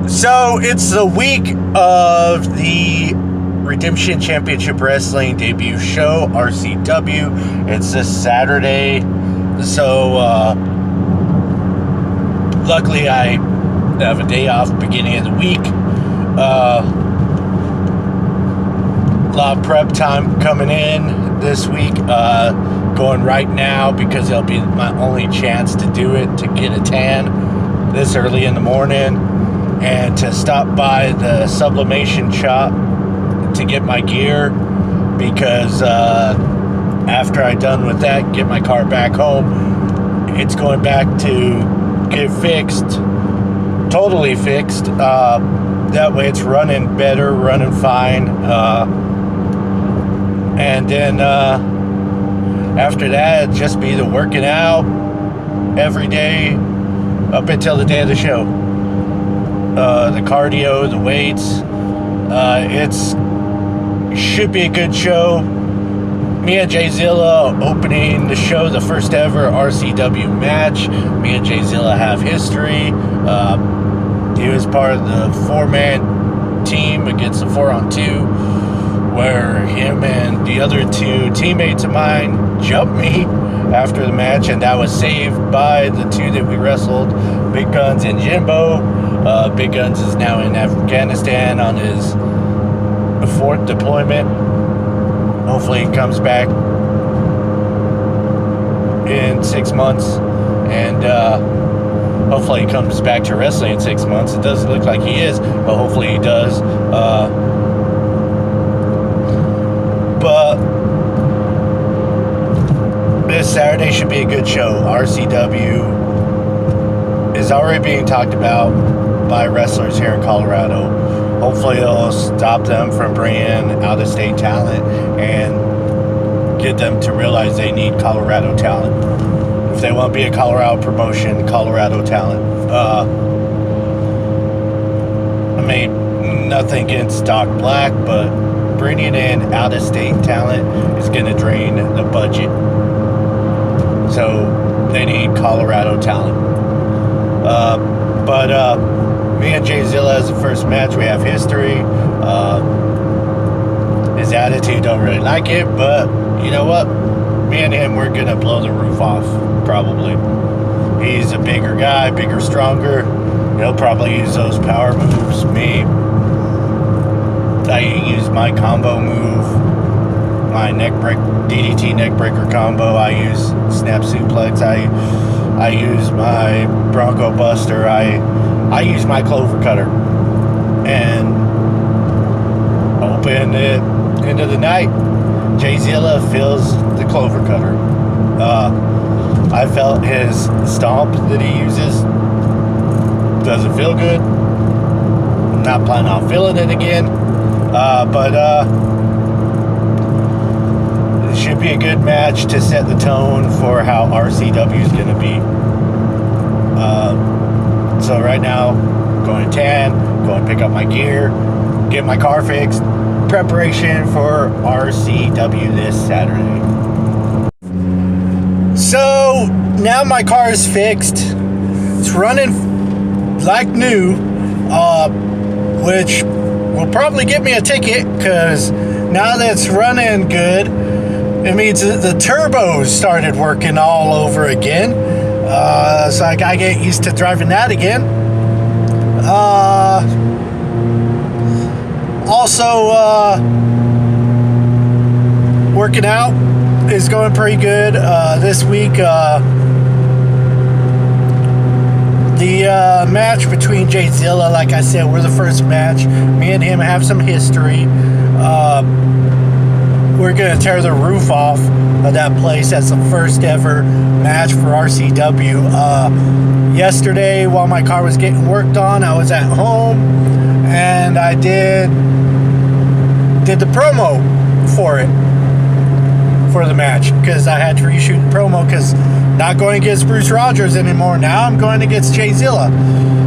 So it's the week of the Redemption Championship Wrestling debut show, RCW. It's this Saturday. So luckily I have a day off beginning of the week. A lot of prep time coming in this week. Going right now because it'll be my only chance to do it, to get a tan this early in the morning. And to stop by the sublimation shop to get my gear, because after I'm done with that, get my car back home, it's going back to get fixed, totally fixed. That way it's running better, running fine. And then after that, it'd just be the working out every day up until the day of the show. The cardio, the weights, should be a good show. Me and Jay Zilla opening the show, the first ever RCW match. Me and Jay Zilla have history. He was part of the 4-man team against the 4-on-2, where him and the other two teammates of mine jumped me after the match, and that was saved by the two that we wrestled, Big Guns and Jimbo. Big Guns is now in Afghanistan on his 4th deployment. Hopefully he comes back in 6 months, and hopefully he comes back to wrestling in 6 months. It doesn't look like he is, but hopefully he does. But this Saturday should be a good show. RCW is already being talked about by wrestlers here in Colorado. Hopefully it'll stop them from bringing out-of-state talent and get them to realize they need Colorado talent. If they want to be a Colorado promotion, Colorado talent. I mean, nothing against Doc Black, but bringing in out-of-state talent is going to drain the budget. So they need Colorado talent. But me and Jay Zilla as the first match, we have history. His attitude don't really like it, but you know what? Me and him, we're gonna blow the roof off, probably. He's a bigger guy, bigger, stronger. He'll probably use those power moves. Me, I use my combo move, my DDT neck breaker combo. I use snap suplex. I use my Bronco Buster. I use my Clover Cutter and open it into the night. Jay Zilla feels the Clover Cutter. I felt his stomp that he uses doesn't feel good. I'm not planning on feeling it again. But it should be a good match to set the tone for how RCW is going to be. So right now, going to tan, going to pick up my gear, get my car fixed, preparation for RCW this Saturday. So now my car is fixed. It's running like new, which will probably get me a ticket, because now that it's running good, it means the turbos started working all over again. So I gotta get used to driving that again. Also, working out is going pretty good. This week, the match between Jay Zilla, like I said, we're the first match. Me and him have some history. We're going to tear the roof off of that place. That's the first ever match for RCW. Yesterday, while my car was getting worked on, I was at home and I did the promo for it, for the match, because I had to reshoot the promo, because not going against Bruce Rogers anymore. Now I'm going against Jay Zilla.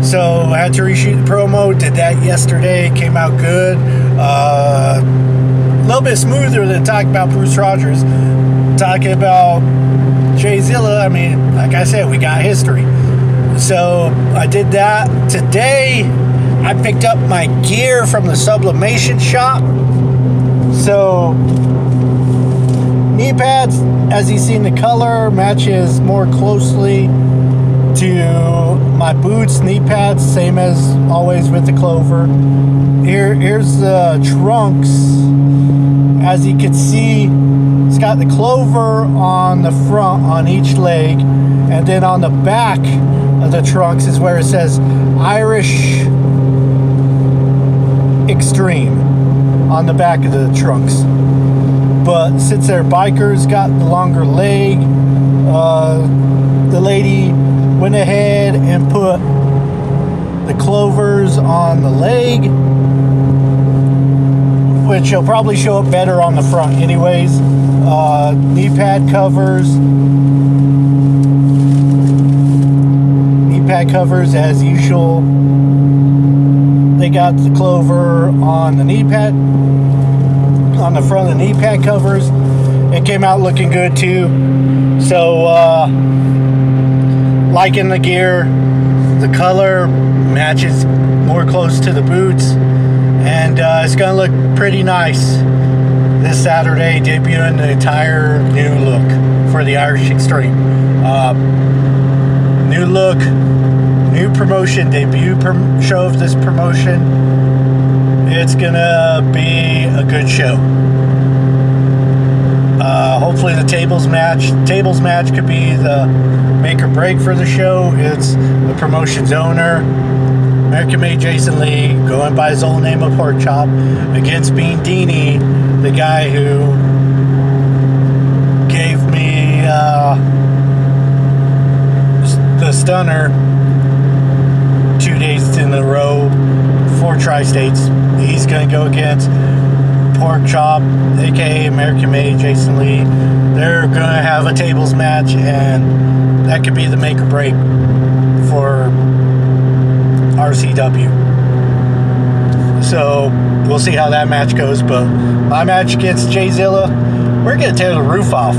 So I had to reshoot the promo, did that yesterday, came out good. A little bit smoother than talking about Bruce Rogers. Talking about Jay Zilla, I mean, like I said, we got history. So I did that. Today I picked up my gear from the sublimation shop. So knee pads, as you see in the color, matches more closely to my boots. Knee pads, same as always with the Clover. Here's the trunks. As you can see, it's got the Clover on the front on each leg, and then on the back of the trunks is where it says Irish Xtreme on the back of the trunks. But since they're bikers, got the longer leg, the lady went ahead and put the Clovers on the leg, which will probably show up better on the front anyways. Knee pad covers. Knee pad covers as usual. They got the Clover on the knee pad, on the front of the knee pad covers. It came out looking good too. So, liking the gear. The color matches more close to the boots. And it's going to look pretty nice this Saturday, debuting the entire new look for the Irish Xtreme. New look, new promotion, debut show of this promotion. It's going to be a good show. Hopefully the tables match could be the make or break for the show. It's the promotion's owner, American-made Jason Lee, going by his old name of Pork Chop, against Bean Dini, the guy who gave me the stunner 2 days in a row for Tri-States. He's going to go against Pork Chop, aka American-made Jason Lee. They're going to have a tables match, and that could be the make or break for RCW. So we'll see how that match goes. But my match against Jay Zilla, we're going to tear the roof off.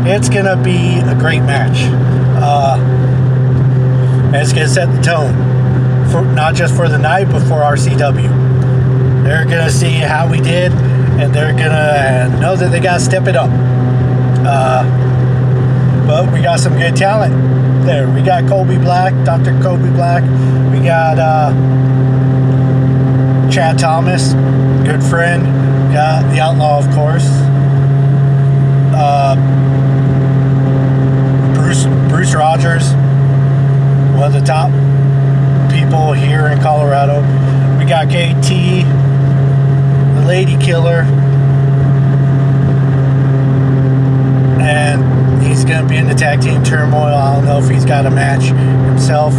It's going to be a great match. And it's going to set the tone, for not just for the night, but for RCW. They're going to see how we did, and they're going to know that they got to step it up. But we got some good talent there. We got Colby Black, Dr. Colby Black. We got Chad Thomas, good friend. We got the Outlaw, of course. Bruce Rogers, one of the top people here in Colorado. We got KT, the Lady Killer, and he's going to be in the tag team turmoil. I don't know if he's got a match himself.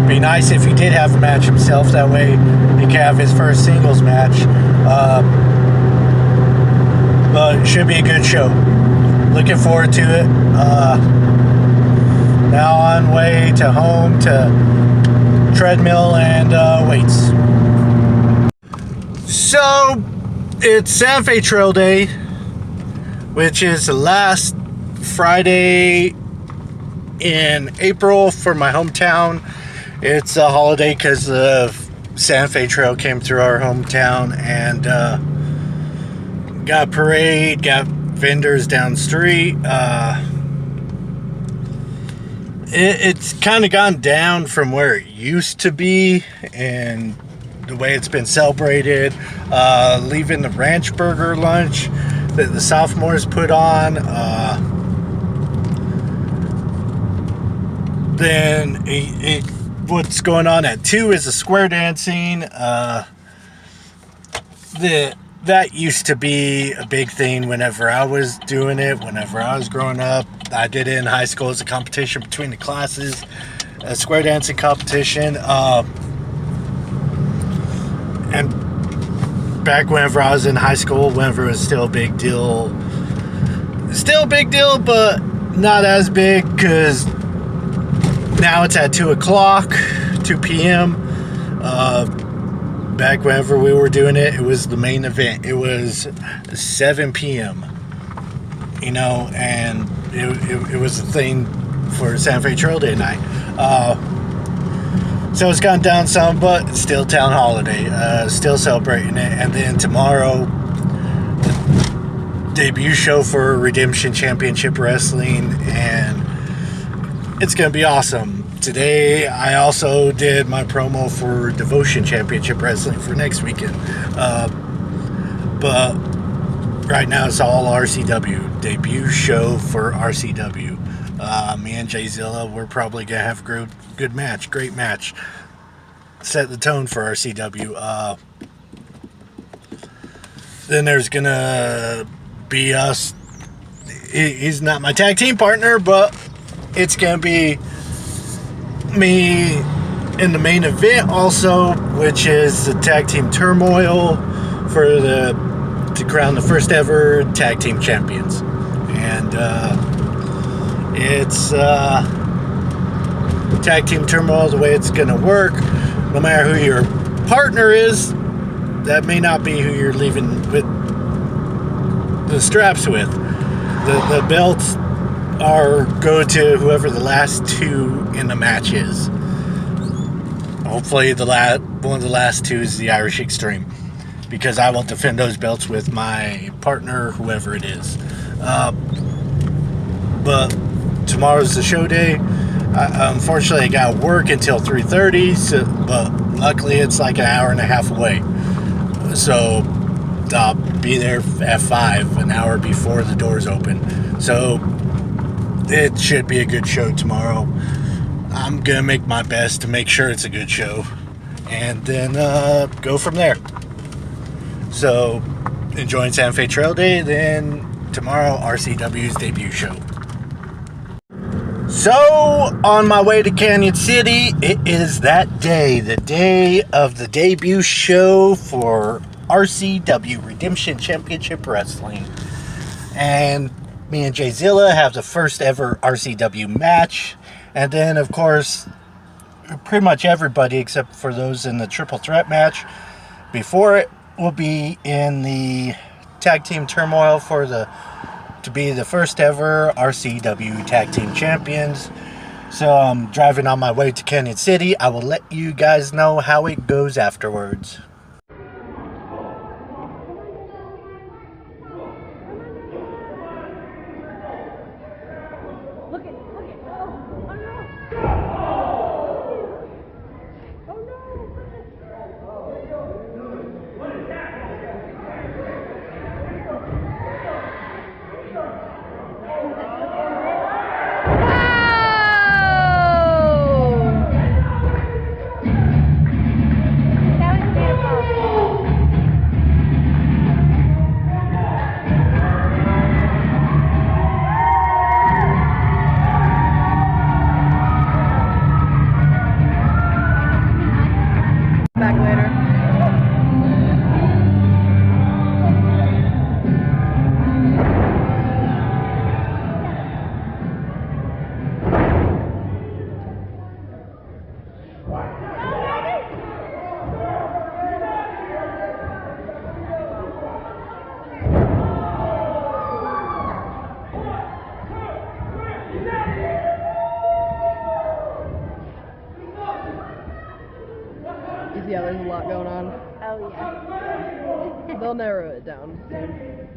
Be nice if he did have a match himself. That way he can have his first singles match. But it should be a good show. Looking forward to it. Now on way to home to treadmill and weights. So it's Santa Fe Trail Day, which is the last Friday in April for my hometown. It's a holiday because the Santa Fe Trail came through our hometown, and got a parade, got vendors down the street. It's kind of gone down from where it used to be, and the way it's been celebrated. Leaving the ranch burger lunch that the sophomores put on. Then what's going on at 2 is the square dancing. That used to be a big thing whenever I was doing it, whenever I was growing up. I did it in high school as a competition between the classes, a square dancing competition. And back whenever I was in high school, whenever it was still a big deal, but not as big, because now it's at 2 p.m. Back whenever we were doing it, it was the main event. It was 7 p.m. You know, and it was a thing for Santa Fe Trail Day night. So it's gone down some, but it's still town holiday. Still celebrating it. And then tomorrow, the debut show for Redemption Championship Wrestling, and it's going to be awesome. Today, I also did my promo for Devotion Championship Wrestling for next weekend. But right now, it's all RCW. Debut show for RCW. Me and Jay Zilla, we're probably going to have a good match. Great match. Set the tone for RCW. Then there's going to be us. He's not my tag team partner, but it's going to be me in the main event also, which is the tag team turmoil to crown the first ever tag team champions. And it's tag team turmoil, the way it's going to work. No matter who your partner is, that may not be who you're leaving with the straps with. The belts go to whoever the last two in the match is. Hopefully one of the last two is the Irish Xtreme, because I will defend those belts with my partner, whoever it is. But tomorrow's the show day. Unfortunately, I got work until 3:30, but luckily it's like an hour and a half away. So I'll be there at 5, an hour before the doors open. So it should be a good show tomorrow. I'm going to make my best to make sure it's a good show, and then go from there. So enjoying Santa Fe Trail Day, then tomorrow RCW's debut show. So, on my way to Canyon City, it is that day, the day of the debut show for RCW, Redemption Championship Wrestling. And me and Jay Zilla have the first ever RCW match. And then, of course, pretty much everybody except for those in the triple threat match before it will be in the tag team turmoil to be the first ever RCW Tag Team Champions. So I'm driving on my way to Canyon City. I will let you guys know how it goes afterwards. Back later. Yeah, there's a lot going on. Oh, yeah. They'll narrow it down soon.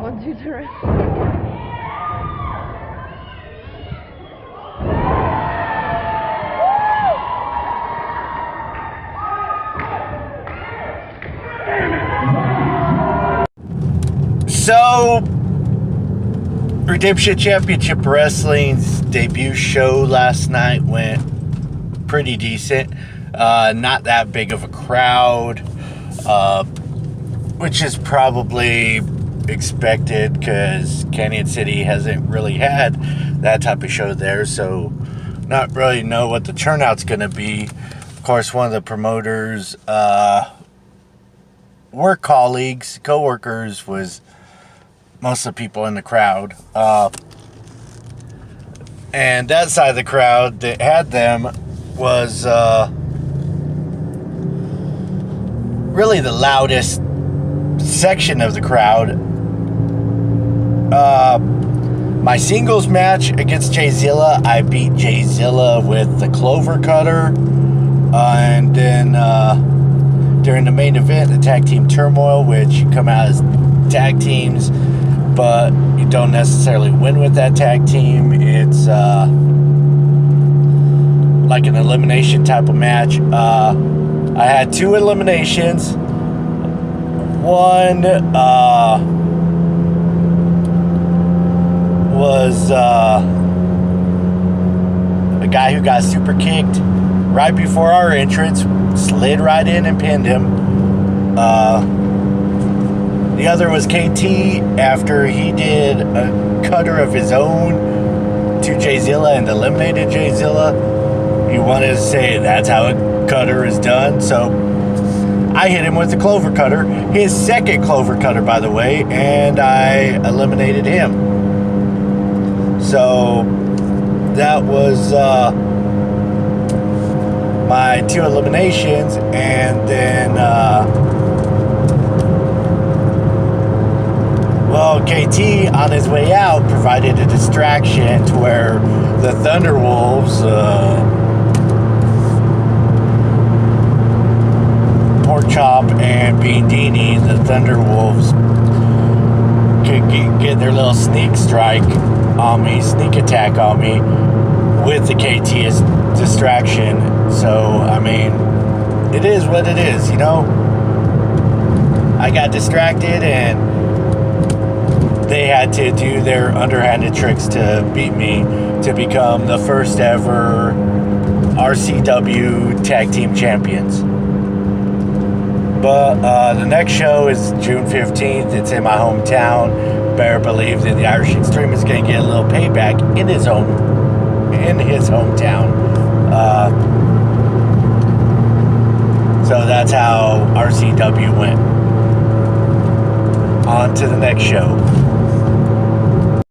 1, 2, 3. So, Redemption Championship Wrestling's debut show last night went pretty decent. Not that big of a crowd, which is probably expected because Canyon City hasn't really had that type of show there, so not really know what the turnout's going to be. Of course, one of the promoters' work colleagues, co-workers, was most of the people in the crowd. And that side of the crowd that had them was really the loudest section of the crowd. my singles match against Jay Zilla, I beat Jay Zilla with the Clover Cutter. And then during the main event, the Tag Team Turmoil, which you come out as tag teams, but you don't necessarily win with that tag team. It's like an elimination type of match. I had 2 eliminations. One was a guy who got super kicked right before our entrance, slid right in and pinned him. The other was KT after he did a cutter of his own to Jay Zilla and eliminated Jay Zilla. He wanted to say that's how a cutter is done, so I hit him with the Clover Cutter, his second Clover Cutter, by the way, and I eliminated him. So that was my 2 eliminations, and then well, KT on his way out provided a distraction to where the Thunderwolves, Pork Chop and Bean Dini, the Thunderwolves, could get their little sneak strike on me, sneak attack on me with the KT distraction. So, I mean, it is what it is, you know? I got distracted and they had to do their underhanded tricks to beat me to become the first ever RCW Tag Team Champions. But the next show is June 15th. It's in my hometown. Better believe that the Irish Xtreme is going to get a little payback in his hometown. So that's how RCW went. On to the next show.